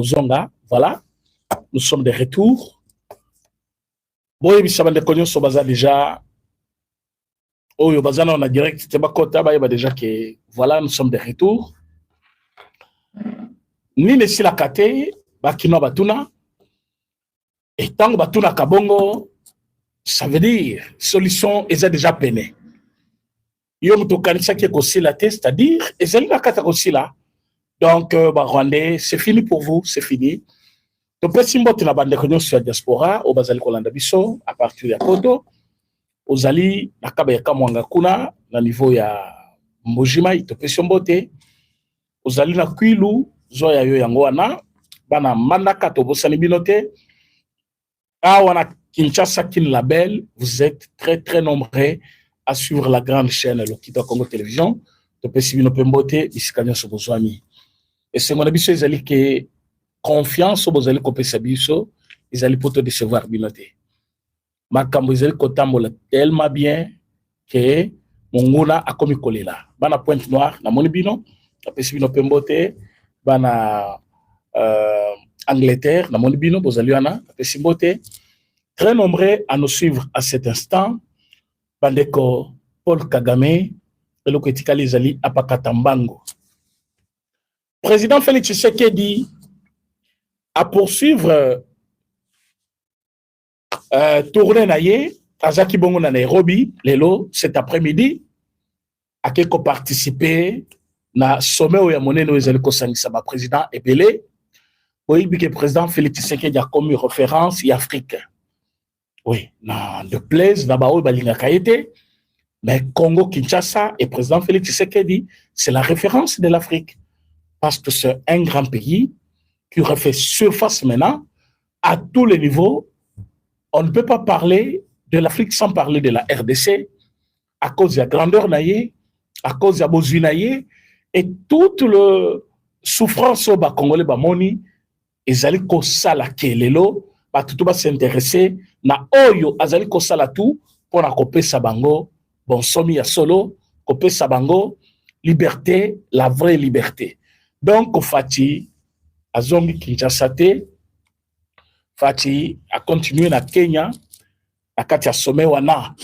Zonga, voilà, nous sommes de retour. Bon, et ça va déjà. Oh, on a direct, déjà que voilà, nous sommes de retour. Ni ne si la kate, bakino batuna. Et tant batuna kabongo, ça veut dire solution est déjà peinée. Yom to kanisa qui est aussi la tête, c'est-à-dire, et c'est la kata aussi là. Donc, Rwandais, c'est fini pour vous, c'est fini. Donc, si vous avez une sur la diaspora, au Bazali Kolanda Biso, à partir de Koto, aux Ali, na Kabayaka Mwanga Kuna, na niveau ya Mbojima, Itopession Bote, aux Ali na Kwilu, Zoya Yo Yangoana, Bana Mandaka Tobosani Binote, Awana Kinshasa Kin Label, vous êtes très très nombreux à suivre la grande chaîne Lokito Congo Télévision, Topessi Binope Mbote, Isikanya Sobozwami. Et c'est mon avis, c'est que confiance aux allez copier sa biso, ils allaient pour te décevoir binoté. Ma cambrizelle kotambola tellement bien que mon ngona a commis collé là. Bana pointe noire, na monibino, la pesibino pembote, bana Angleterre, na monibino, bozaliana, la pesimote. Très nombreux à nous suivre à cet instant. Bandeko Paul Kagame, et le Ketika les alliés Apakatambango. Président Félix Tshisekedi à poursuivre tourner naye Azaki Bongo na Nairobi lelo cet après-midi à quelque participer na sommet où ya monene ezali ko sangisa ba président ebele oui que président Félix Tshisekedi a comme référence y Afrique oui na de plaise na ba o balinga kaité mais Congo Kinshasa et président Félix Tshisekedi c'est la référence de l'Afrique parce que c'est un grand pays qui aurait fait surface maintenant à tous les niveaux. On ne peut pas parler de l'Afrique sans parler de la RDC à cause de la grandeur naïe, à cause de la bosu naïe et toute la souffrance au Congolais Bamoni, ils allaient ko sala kelelo, ba tout va s'intéresser na oyo azali ko sala tout pour accoper sabango, bon somi ya solo, couper sabango, liberté, la vraie liberté. Donc Fati Azongi Kinshasa te Fati a continué na Kenya na kati ya sommet wana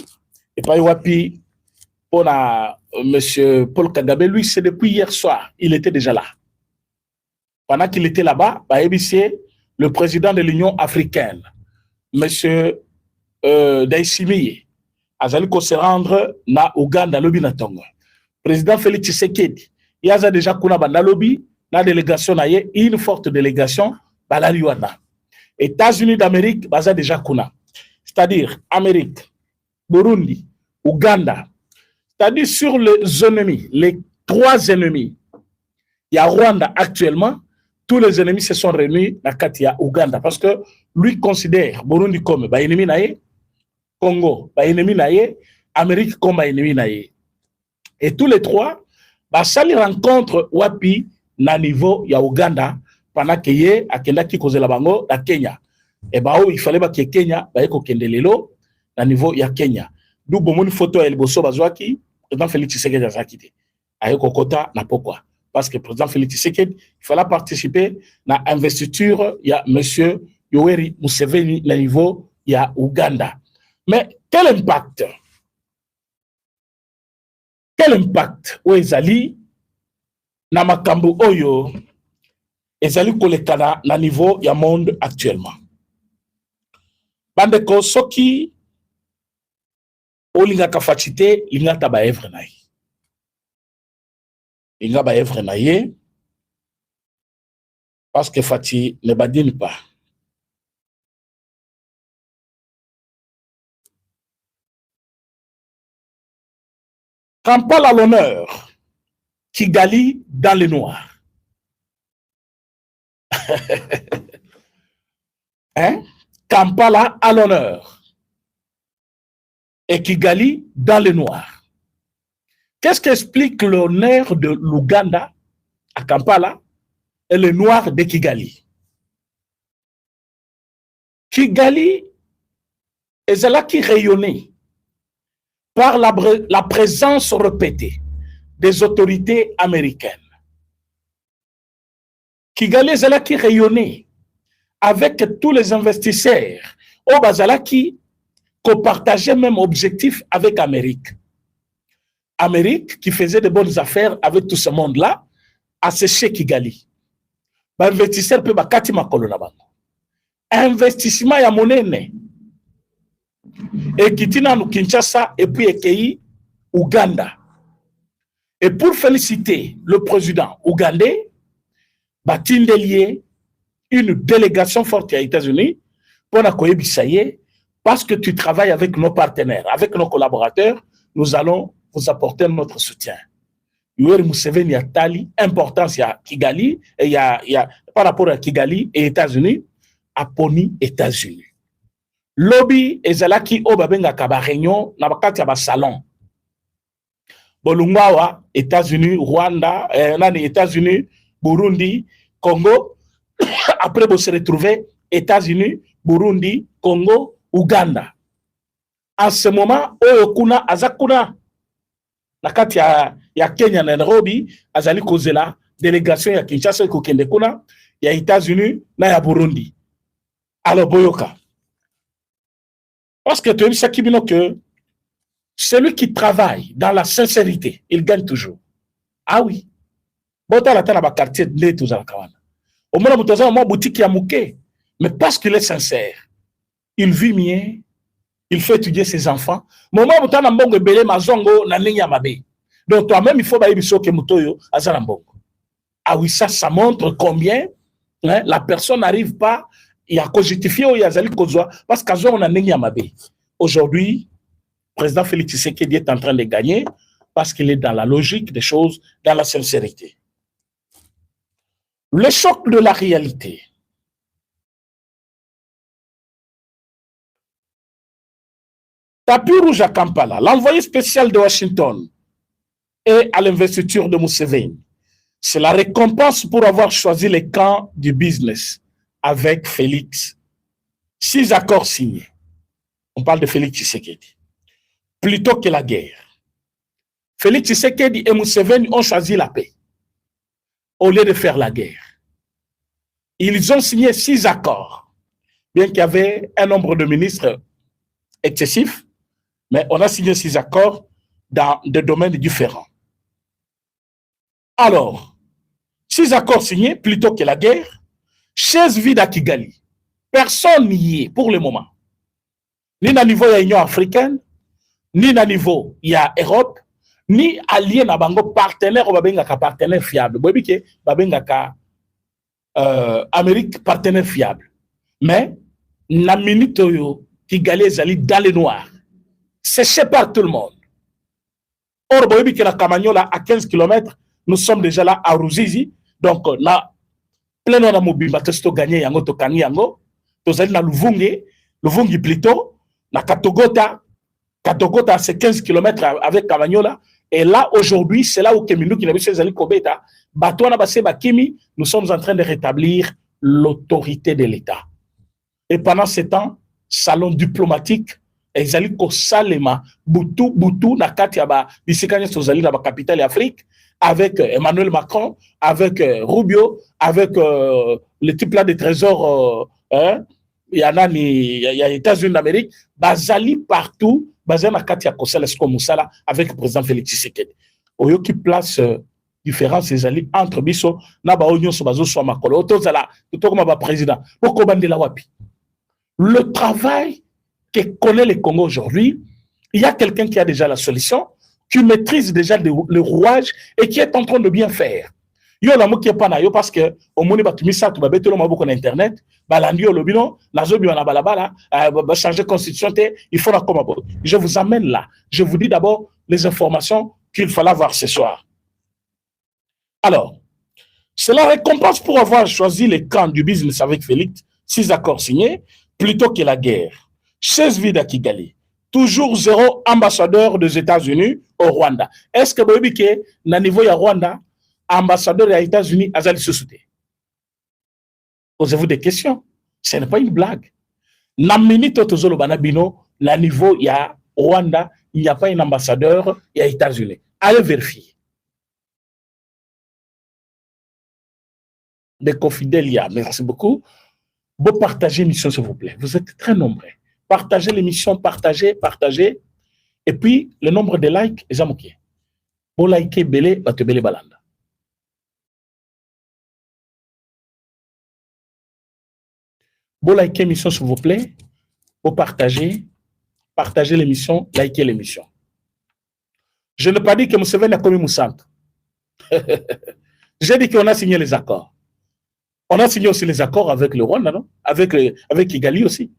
et pas wapi pour monsieur Paul Kagame lui c'est depuis hier soir il était déjà là pendant qu'il était là-bas le président de l'Union africaine monsieur Daisimiye azali ko se rendre na Uganda lobi na tongo président Félix Tshisekedi il y a déjà kuna banda lobi la délégation na ye une forte délégation balali wana États-Unis d'Amérique baza déjà kuna c'est-à-dire Amérique Burundi Ouganda c'est-à-dire sur les ennemis les trois ennemis il y a Rwanda actuellement tous les ennemis se sont réunis na kati ya Ouganda parce que lui considère Burundi comme ba ennemi na ye Congo ba ennemi na ye Amérique comme ba ennemi na ye et tous les trois ba sali rencontre wapi na niveau ya Uganda pendant que ye akenda ki kozela bango na Kenya et ba il fallait ba ke Kenya ba eko kendelelo na niveau ya Kenya d'où bomoni photo ya liboso bazwaki président Félix Tshisekedi azakite ayeko kota na pourquoi parce que président Félix Tshisekedi il fallait participer na investiture ya monsieur Yoweri Museveni na niveau ya Uganda mais quel impact où ezali na makambo oyo ezali kolekana na niveau ya monde actuellement bandeko soki olinga capacité lingata ba evre na ye linga ba evre na ye parce que Fati ne badine pas Kampala à l'honneur Kigali dans le noir hein? Kampala à l'honneur et Kigali dans le noir. Qu'est-ce qu'explique l'honneur de l'Ouganda à Kampala et le noir de Kigali? Kigali est là qui rayonnait par la présence répétée des autorités américaines. Kigali ezalaki rayonné avec tous les investisseurs au bazalaki copartageait même objectif avec Amérique. Amérique qui faisait de bonnes affaires avec tout ce monde-là a séché Kigali. Investisseur peut bakati makolo na bango. Investissement ya monene. Et Kitina nous Kinshasa et puis Ekei Ouganda. Et pour féliciter le président ougandais, Batindelier, une délégation forte aux États-Unis, pour la Koyebisaye, parce que tu travailles avec nos partenaires, avec nos collaborateurs, nous allons vous apporter notre soutien. Yoweri Museveni a tali importance ya Kigali et par rapport à Kigali et États-Unis, a poni États-Unis. Lobby ezalaki obabenga kaba réunion na bakati ya ba salon. Bolungwawa, États-Unis, Rwanda, États-Unis, Burundi, Congo. Après, vous se retrouvez États-Unis, Burundi, Congo, Ouganda. En ce moment, Oyokuna, Azakuna, nakati ya Kenya, Nairobi, Azali Kozela, délégation ya Kinshasa, Kokendekuna, ya États-Unis, na ya Burundi. Alors, Boyoka. Parce que tu as dit que celui qui travaille dans la sincérité, il gagne toujours. Ah oui. Bota la tana ba quartier de tous à Kawana. Au moins, moi, boutique ya mouké. Mais parce qu'il est sincère, il vit mieux, il fait étudier ses enfants. Moment où tu as un bon belé mazongo na ligne mabe. Donc toi-même, il faut bailler biso ke mutoyo azala mbongo. Ah oui, ça montre combien hein, la personne n'arrive pas à justifier ou à zali kozwa parce qu'azon na ligne mabe. Aujourd'hui, le président Félix Tshisekedi est en train de gagner parce qu'il est dans la logique des choses, dans la sincérité. Le choc de la réalité. Tapis rouge à Kampala, l'envoyé spécial de Washington et à l'investiture de Museveni. C'est la récompense pour avoir choisi les camps du business avec Félix. 6 accords signés. On parle de Félix Tshisekedi. Plutôt que la guerre. Félix Tshisekedi et Museveni ont choisi la paix au lieu de faire la guerre. Ils ont signé 6 accords, bien qu'il y avait un nombre de ministres excessif, mais on a signé 6 accords dans des domaines différents. Alors, 6 accords signés plutôt que la guerre, chaise vide à Kigali. Personne n'y est pour le moment. Ni à niveau de l'Union africaine, ni à niveau de l'Europe, ni allié na bango partenaire ou babengaka partenaire fiable. Bobi ke babengaka Amérique partenaire fiable. Mais la minute yo Kigali ezali dans le noir. Séché par tout le monde. Or bobi ke la Kamanyola à 15 km, nous sommes déjà là à Ruzizi. Donc là plein na mobimba testo gagner yango to kani yango. Tozali na Luvungi plutôt na Katogota. Katogota c'est 15 km avec Kamanyola. Et là, aujourd'hui, c'est là où Kemino qui n'a vu ses alliés Kobeta, Batouana Bassé Bakimi, nous sommes en train de rétablir l'autorité de l'État. Et pendant ce temps, salon diplomatique, ils allaient Salema, Boutou, Nakatiaba, Bissikanya Sozali, dans la capitale d'Afrique, avec Emmanuel Macron, avec Rubio, avec le type là des trésors, il y a les États-Unis d'Amérique, Bazali partout. Bazana Katia Kosala Moussala avec le président Félix Tshisekedi. Oyo qui place différence ces alliés entre biso na ba union so bazo so makolo otozala to comme ba président poko bandela wapi. Le travail que connaît le Congo aujourd'hui, il y a quelqu'un qui a déjà la solution, qui maîtrise déjà le rouage et qui est en train de bien faire. Yo la mo qui pas na yo parce que au moni ba tumisa to ba betelo maboko na internet balandi yo lobino nazo bi na balabala ba changer constitution il faut la comme je vous amène là, je vous dis d'abord les informations qu'il fallait avoir ce soir. Alors, c'est la récompense pour avoir choisi les camps du business avec Félix, 6 accords signés plutôt que la guerre. 16 vides à Kigali. Toujours 0 ambassadeur des États-Unis au Rwanda. Est-ce que vous avez que na niveau ya Rwanda ambassadeur des États-Unis à Zali Sosouté? Posez-vous des questions. Ce n'est pas une blague. Na minute tozolo banabino, la niveau ya Rwanda, il n'y a pas un ambassadeur des États-Unis. Allez vérifier. de Confidelia, merci beaucoup. Vous partagez l'émission, s'il vous plaît. Vous êtes très nombreux. Partagez l'émission, partagez. Et puis, le nombre de likes, les amis, vous likez belé, batte belé balanda. Vous likez l'émission, s'il vous plaît. Vous partagez l'émission, likez l'émission. Je n'ai pas dit que Museveni a commis Moussanto. J'ai dit qu'on a signé les accords. On a signé aussi les accords avec le Rwanda, non? Avec Kigali aussi.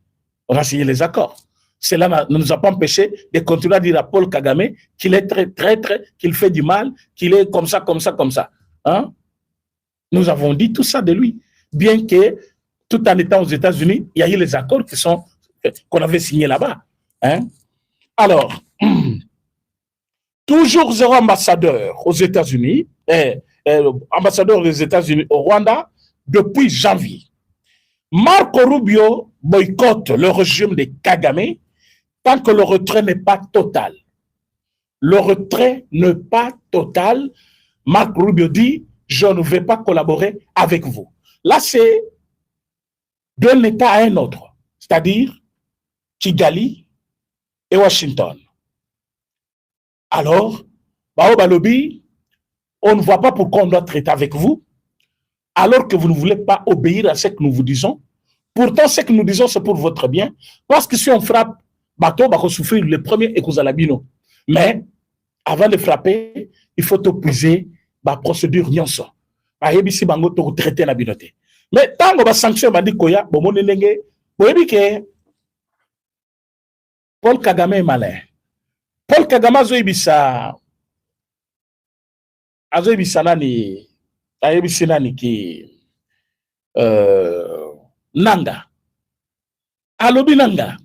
On a signé les accords. Cela ne nous a pas empêché de continuer à dire à Paul Kagame qu'il est très, qu'il fait du mal, qu'il est comme ça. Hein? Nous avons dit tout ça de lui. Bien que, tout en étant aux États-Unis, il y a eu les accords qu'on avait signés là-bas. Hein? Alors, toujours zéro ambassadeur aux États-Unis, ambassadeur des États-Unis au Rwanda depuis janvier. Marco Rubio boycotte le régime de Kagame tant que le retrait n'est pas total. Le retrait n'est pas total. Marco Rubio dit « Je ne vais pas collaborer avec vous ». Là, c'est d'un État à un autre, c'est-à-dire Kigali et Washington. Alors, Baoba Lobby, on ne voit pas pourquoi on doit traiter avec vous, alors que vous ne voulez pas obéir à ce que nous vous disons. Pourtant, ce que nous disons, c'est pour votre bien, parce que si on frappe, bateau va souffrir le premier et cause à la bino. Mais, avant de frapper, il faut épuiser la procédure nyonso. Si bango to traiter la binoté. Mais tant que sanction va dire koya, bon mon nenge, vous que Paul Kagame est malin. Paul Kagame a nani ki Nanga. Alobi Nanga.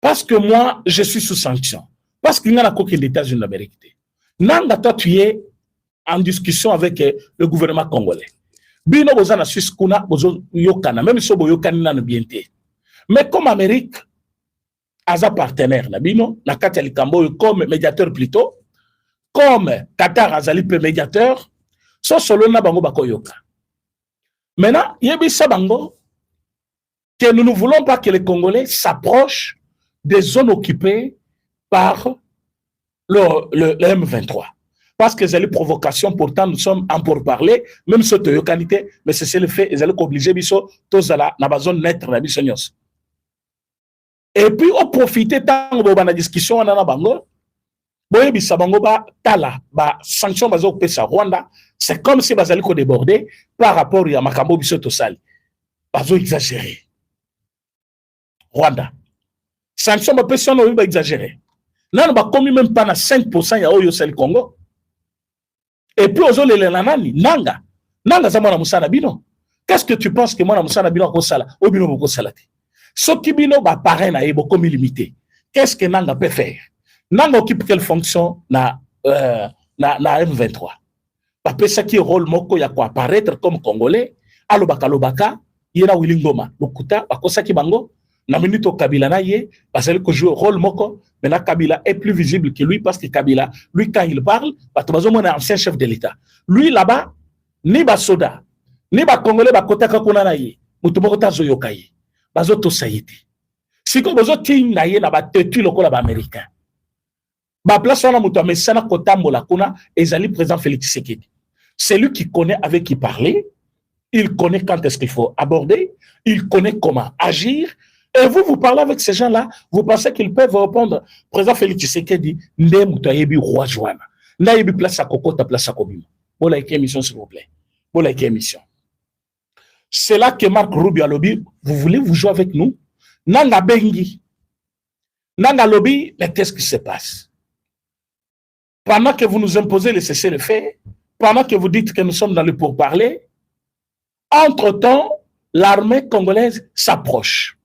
Parce que moi, je suis sous sanction. Parce qu'il y a un coquin d'États-Unis d'Amérique. Nanga, toi, tu es en discussion avec le gouvernement congolais. Bino bozana Suisse kuna bozo yokana, même si bozo yokana na bienté. Mais comme Amérique, Aza partenaire, Nabino, Nakati Likambo comme médiateur plutôt, comme Qatar Azali médiateur, so solo na bango bakoyoka. Maintenant, yebi sabango que nous ne voulons pas que les Congolais s'approchent des zones occupées par le M23. Parce que c'est les provocations, pourtant nous sommes en pourparler, même si c'est qualité, mais c'est le fait, ils allaient obliger biso tous à la zone nette na bisonyos. Et puis on profite tant de la discussion on a bango, boye bisabango ba tala ba sanction bazo pesa Rwanda, c'est comme si bazali ko déborder par rapport à makambo biso to sali. Bazo exagérer. Rwanda. Sanction ba pesa no ba exagérer. Nan ba commis même pas na 5% ya oyo sali Congo. Et puis, Nanga Zamana Moussana Bino. Qu'est-ce que tu penses que moi, Moussana Bino, Kosala, Obino Boko Salati? Ce qui Bino, pareil, na beaucoup limité. Qu'est-ce que Nanga peut faire? Nanga occupe quelle fonction na M23? Parce que ça qui rôle moko ya quoi apparaître comme Congolais, alobaka, yena Willingoma, Lokuta, Bakosa ki bango, na minute au Kabila na ye, parce que joue rôle moko, maintenant Kabila est plus visible que lui parce que Kabila, lui quand il parle, parce que est ancien chef de l'État. Lui là-bas, ni basoda, ni ba Congolais ba kota kakuna na ye, mutumoko tazo yokaye, bazo to sayete. Si ko bozo ting na ye na ba tetu lokola ba américain. Ba place wana mutu amesana kota mbola kuna ezali président Félix Tshisekedi. C'est lui qui connaît avec qui parler, il connaît quand est-ce qu'il faut aborder, il connaît comment agir. Et vous parlez avec ces gens-là, vous pensez qu'ils peuvent répondre. Président Félix Tshisekedi, Ndem Tayebi Roi Joana. Nayebi place à Kokota, place à Kobima. Bon, la émission, s'il vous plaît. Bon, la émission. C'est là que Marc Rubio a lobby. Vous voulez vous jouer avec nous? Nanga Bengi. Nanga lobby, mais qu'est-ce qui se passe? Pendant que vous nous imposez le cessez-le-feu, pendant que vous dites que nous sommes dans le pourparler, entre-temps, l'armée congolaise s'approche.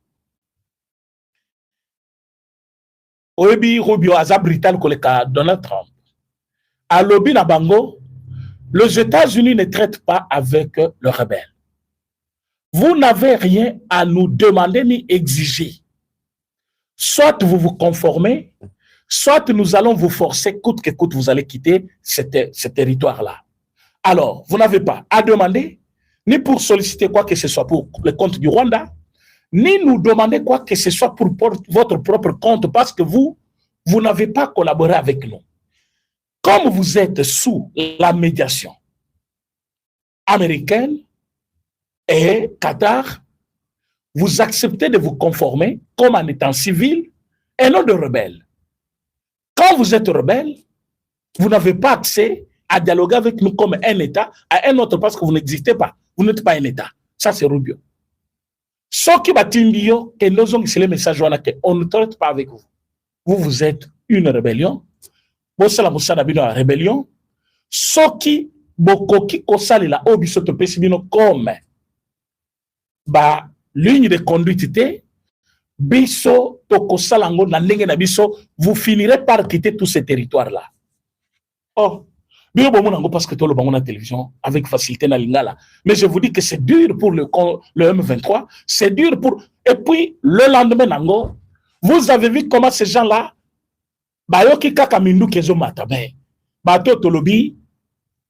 Oebi Rubio Aza Brital Koleka Donald Trump. À lobby Nabango, les États-Unis ne traitent pas avec le rebelle. Vous n'avez rien à nous demander ni exiger. Soit vous vous conformez, soit nous allons vous forcer, coûte que coûte, vous allez quitter ce territoire-là. Alors, vous n'avez pas à demander, ni pour solliciter quoi que ce soit pour le compte du Rwanda, ni nous demander quoi que ce soit pour votre propre compte, parce que vous n'avez pas collaboré avec nous. Comme vous êtes sous la médiation américaine et Qatar, vous acceptez de vous conformer comme en étant civil et non de rebelle. Quand vous êtes rebelle, vous n'avez pas accès à dialoguer avec nous comme un État à un autre parce que vous n'existez pas. Vous n'êtes pas un État. Ça, c'est Rubio. Ce qui va dire que nous avons le message on ne traite pas avec vous. Vous êtes une rébellion. Vous êtes une rébellion. Ce qui bokoki kosali la obiso to pesibino comme ligne de conduite biso to kosalango na ndenge na biso, vous finirez par quitter tous ces territoires là. Oh, parce que tout le monde a la télévision avec facilité na lingala. Mais je vous dis que c'est dur pour le M23, c'est dur pour. Et puis le lendemain nango, vous avez vu comment ces gens-là, bayoki kaka mindu kezo matabe, bato tolobi,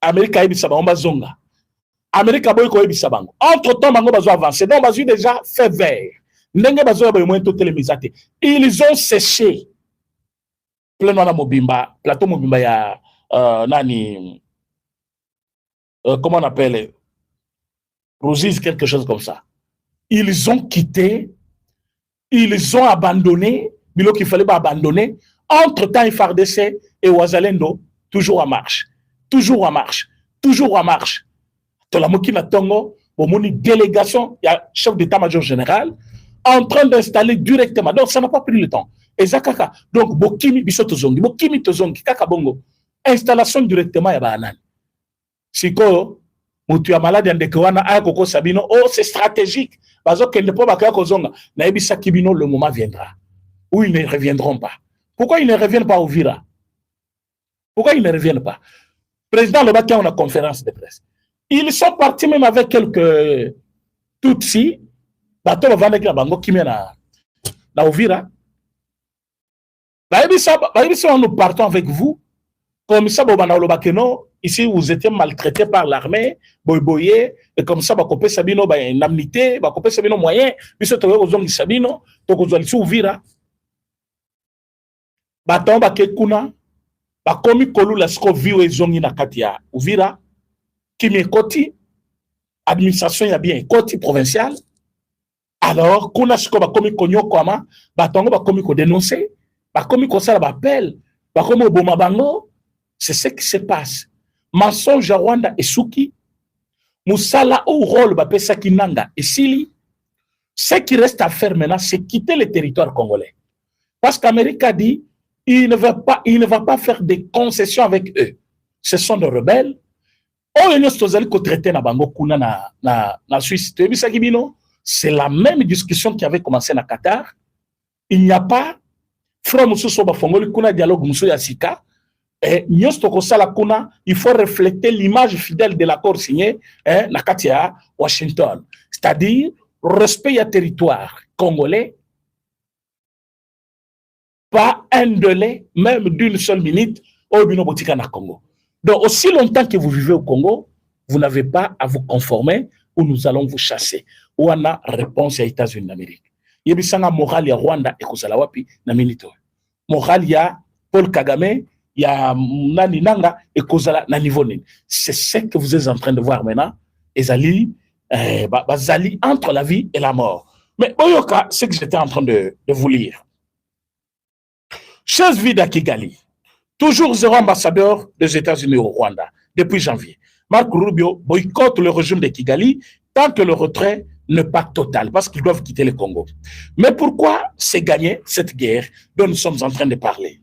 Amérique ebisa ba zonga, Amérique boy ko ebisa bango. Entre temps bango bazo avancer, donc bazo déjà fait vert. Ndenge bazo ba moins toutes les misate. Ils ont séché. Plein na mobimba, plateau mobimba ya nani, comment on appelle, Rosise, quelque chose comme ça. Ils ont quitté, ils ont abandonné, bilo qu'il fallait pas abandonner. Entre-temps, FARDC et Ouazalendo, toujours en marche, toujours en marche, toujours en marche. Tolamokina Tongo, une délégation, il y a chef d'état-major général, en train d'installer directement. Donc, ça n'a pas pris le temps. Et Zakaka, donc, Bokimi Bisotozongi, Bokimi Tozongi, Kakabongo. Installation directement ya banane. Siko mutu ya malade ndekwana aya koko sabino, oh c'est stratégique. Bazo kende po bakaya kozonga na ebisa kibino, le moment viendra où ils ne reviendront pas. Pourquoi ils ne reviennent pas au Vira? Pourquoi ils ne reviennent pas? Président Lobakia, on a conférence de presse. Ils sont partis même avec quelques Tutsi, bato ba vanda ki bango kimia na Uvira. Ba ebisa nous partons avec vous. Comme ça, ici, vous étiez maltraité par l'armée, boyboyé, et comme ça, bakopé sabino, indemnité, bakopé sabino moyen, puis ce toyo ozongi sabino, toko zoli souvira. Baton bakekuna, bakomi kolu la sko viwe zongi na katia uvira, kimi koti, administration ya bien koti provincial. Alors, kuna sko bakomi konyo kwama, batongo bakomi ko dénoncer, bakomi ko sala bapel, bakomi oboma bango. C'est ce qui se passe. Mensonge à Rwanda et Souki. Moussala au rôle Bapesa Kinanga et Sili. Ce qui reste à faire maintenant, c'est quitter le territoire congolais. Parce qu'Amérique a dit, il ne va pas faire des concessions avec eux. Ce sont des rebelles. C'est la même discussion qui avait commencé à Qatar. Il n'y a pas dialogue il faut refléter l'image fidèle de l'accord signé à Washington. C'est-à-dire, respect à territoire congolais, pas un délai, même d'une seule minute, au Bino Botika na Congo. Donc, aussi longtemps que vous vivez au Congo, vous n'avez pas à vous conformer ou nous allons vous chasser. Ou on a réponse à États-Unis d'Amérique. Il y a moral ya Rwanda et Kozalawapi na minito. Moral ya Paul Kagame, il y a Nani Nanga et Kozala na niveau nini. C'est ce que vous êtes en train de voir maintenant. Ezali, Zali entre la vie et la mort. Mais Oyoka, c'est que j'étais en train de vous lire. Chers vides à Kigali, toujours zéro ambassadeur des États-Unis au Rwanda depuis janvier. Marc Rubio boycotte le régime de Kigali tant que le retrait n'est pas total, parce qu'ils doivent quitter le Congo. Mais pourquoi c'est gagné cette guerre dont nous sommes en train de parler?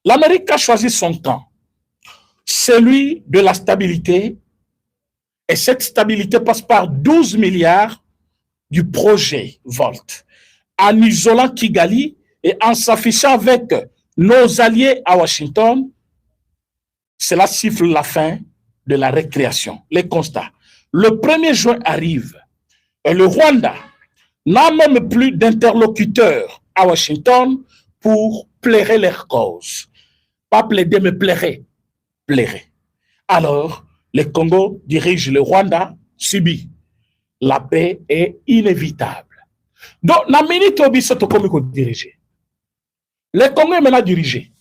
L'Amérique a choisi son camp, celui de la stabilité, et cette stabilité passe par 12 milliards du projet Volt, en isolant Kigali et en s'affichant avec nos alliés à Washington. Cela siffle la fin de la récréation. Les constats. Le 1er juin arrive et le Rwanda n'a même plus d'interlocuteurs à Washington pour plairer leur cause. Pas plaider, mais plairer. Plairer. Alors, le Congo dirige le Rwanda, subit. La paix est inévitable. Donc, la minute où biso to komi ko diriger. Le Congo est maintenant dirigé.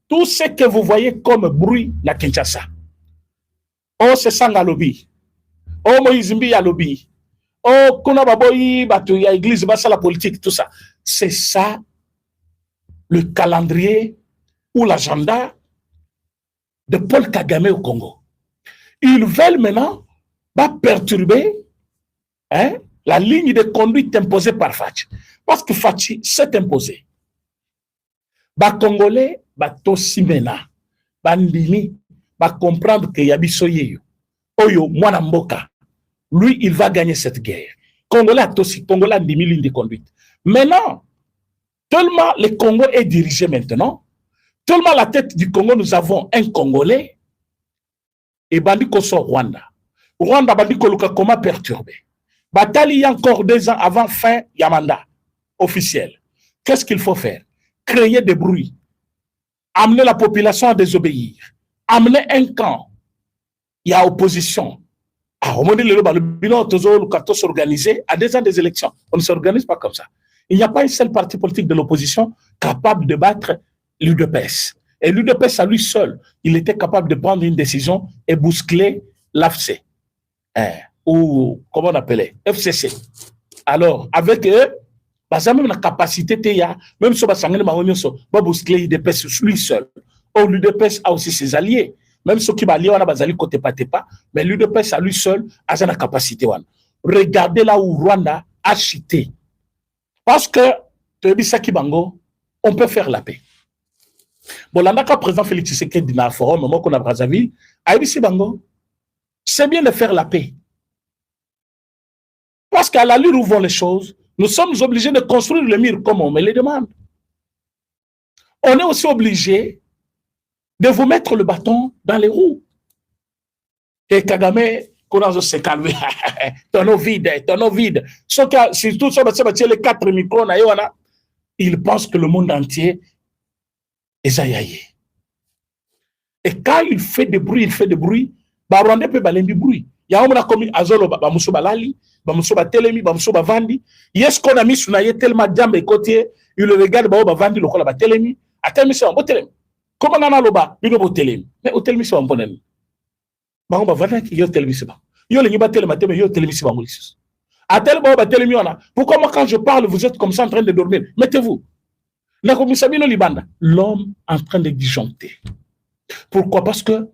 Tout ce que vous voyez comme bruit na Kinshasa. Oh, c'est Sanga lobby. Oh, Moïse Mbi lobby. Oh, kuna baboyi batu ya église basa la politique tout ça. C'est ça le calendrier ou l'agenda de Paul Kagame au Congo. Ils veulent maintenant perturber la ligne de conduite imposée par Fachi. Parce que Fachi s'est imposé. Congolais, Tosimena, Bandini, comprendre que Yabiso Yeyo, Oyo, Mwanamboka, lui, il va gagner cette guerre. Congolais, Congolais, 10 000 lignes de conduite. Maintenant, tellement le Congo est dirigé maintenant, tellement à la tête du Congo, nous avons un Congolais et Bandi Koso Rwanda. Rwanda, Bandi Koluka, comment perturber? Batali, il y a encore 2 ans avant fin Yamanda, officiel. Qu'est-ce qu'il faut faire? Créer des bruits, amener la population à désobéir, amener un camp. Il y a opposition. Au moment le bilan s'organiser à 2 ans des élections. On ne s'organise pas comme ça. Il n'y a pas un seul parti politique de l'opposition capable de battre l'UDPS. Et l'UDPS à lui seul, il était capable de prendre une décision et bousculer l'AFC. Ou comment on appelait FCC. Alors, avec eux, même la capacité, même si on va bousculer l'UDPS lui seul. Or, l'UDPS a aussi ses alliés. Même ceux qui alliés, on a des côté pas, mais l'UDPS à lui seul a la capacité. Regardez là où Rwanda a chuté. Parce que, on peut faire la paix. Bon, là, quand le président Félix Tshisekedi dans le forum, moment qu'on a Brazzaville, c'est bien de faire la paix. Parce qu'à l'allure où vont les choses, nous sommes obligés de construire le mur comme on me les demande. On est aussi obligé de vous mettre le bâton dans les roues. Et Kagame, qu'on se calme, tonneau vide. Si tout ça, les 4 micros, ils pensent que le monde entier est zayaye. Et quand il fait des bruits, Rwanda peut balayer du bruit. Il y a un commis Azolo, Bamuso Balali, Bamuso Batelemi, Bamuso Bavandi. Yes, qu'on a mis sur naïe tellement d'ambe côté, il le regarde, Bavandi, le cola Batelemi, à tel mission, Botelemi. Comment on a l'oba, il est Botelemi. Mais au tel mission, on peut n'aime. Bah, Bavandi, il y a tel mission. Il y a le Niba Telema, il y a tel mission. À tel Batelemi, on a. Pourquoi moi, quand je parle, vous êtes comme ça en train de dormir? Mettez-vous. L'homme en train de disjoncter. Pourquoi? Parce que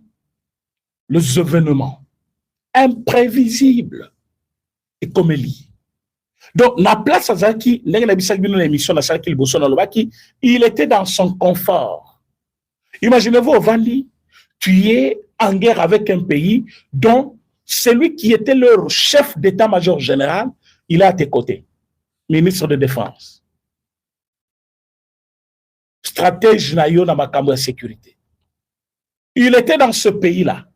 les événements imprévisibles et comme lié. Donc, la place à Zaki, il était dans son confort. Imaginez-vous, Ovandi, tu es en guerre avec un pays dont celui qui était leur chef d'état-major général, il est à tes côtés, ministre de Défense. Stratège naïo dans ma sécurité. Il était dans ce pays-là.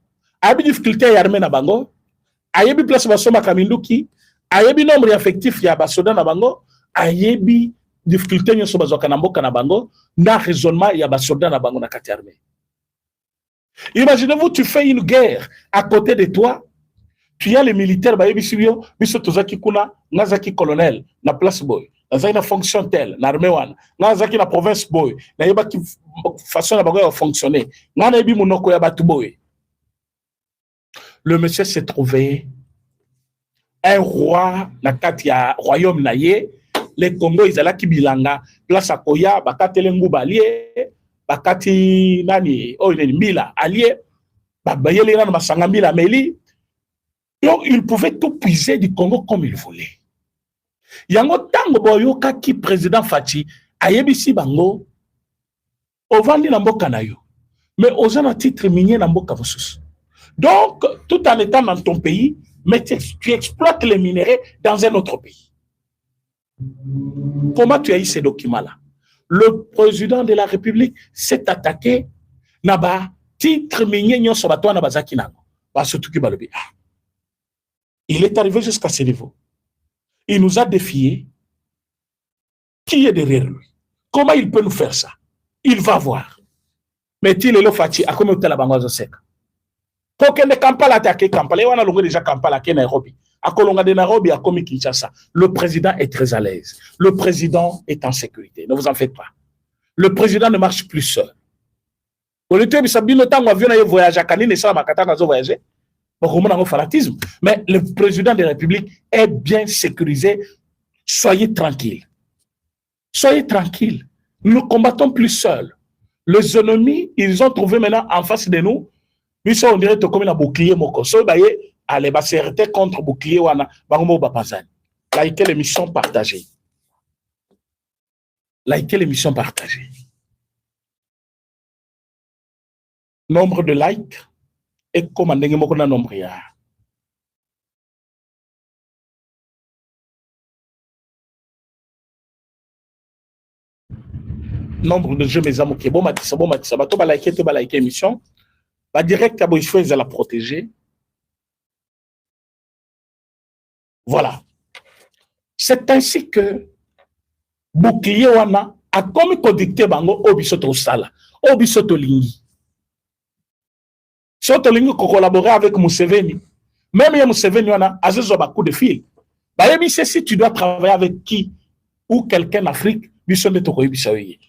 Il y a des difficultés à l'armée na bango, il y a des places à Soma Kaminduki, il y a des nombres effectifs à Basoda na bango, il y a des difficultés à Sobazo Kanamboka na bango, na raisonnement il y a Basoda na bango na kati armée. Imaginez-vous, tu fais une guerre à côté de toi, tu as les militaires, biso tozaki kuna, nazaki colonel, na place boy. Nazaki na fonction telle, na armée wana. Nazaki na province boy, na yeba ki façon na bango ya fonctionner. Na yebi monoko ya batu boy. Le monsieur s'est trouvé un roi, na katia royaume naye, les Congo izalaki bilanga, place à Koya, bakati lengu allié, bakati nani, oh Mila allié, babayeli na masanga Mila meli. Donc il pouvait tout puiser du Congo comme il voulait. Yango tango boyoka ki président Fachi ayebisi bango ovandi na mboka na yo, mais aux un titre minier na mboka mosusu. Donc, tout en étant dans ton pays, mais tu exploites les minéraux dans un autre pays. Comment tu as eu ces documents-là? Le président de la République s'est attaqué naba titre minier nyon sobato na bazaki nango. Surtout ki balobi. Il est arrivé jusqu'à ce niveau. Il nous a défié. Qui est derrière lui? Comment il peut nous faire ça? Il va voir. Mais il est le Fati, à comme la bangoise sec. Pour que ne Kampala attaque Kampala, et on a déjà Kampala qui est Nairobi. À Kolonga de Nairobi, à Komi Kinshasa, le président est très à l'aise. Le président est en sécurité. Ne vous en faites pas. Le président ne marche plus seul. Mais le président de la République est bien sécurisé. Soyez tranquille. Soyez tranquille. Nous ne combattons plus seuls. Les ennemis, ils ont trouvé maintenant en face de nous. Ils sont, on dirait, comme un bouclier. Allez, c'est contre bouclier. Likez l'émission partagée. Likez l'émission partagée. Nombre de likes et commandez mon nombre. Nombre de jeux, mes amis, qui est bon, matissa, bato, ba liker émission, ba direct à Boïchouez à la protéger. Voilà. C'est ainsi que bouclier wana a comme codicté bango obisoto sala, obisoto lingi. Soto lingi ko collaborer avec Museveni. Même ya Museveni wana azezo ba coup de fil. Ba yebi si tu dois travailler avec qui ou quelqu'un en Afrique, biso de toko yebi saoye.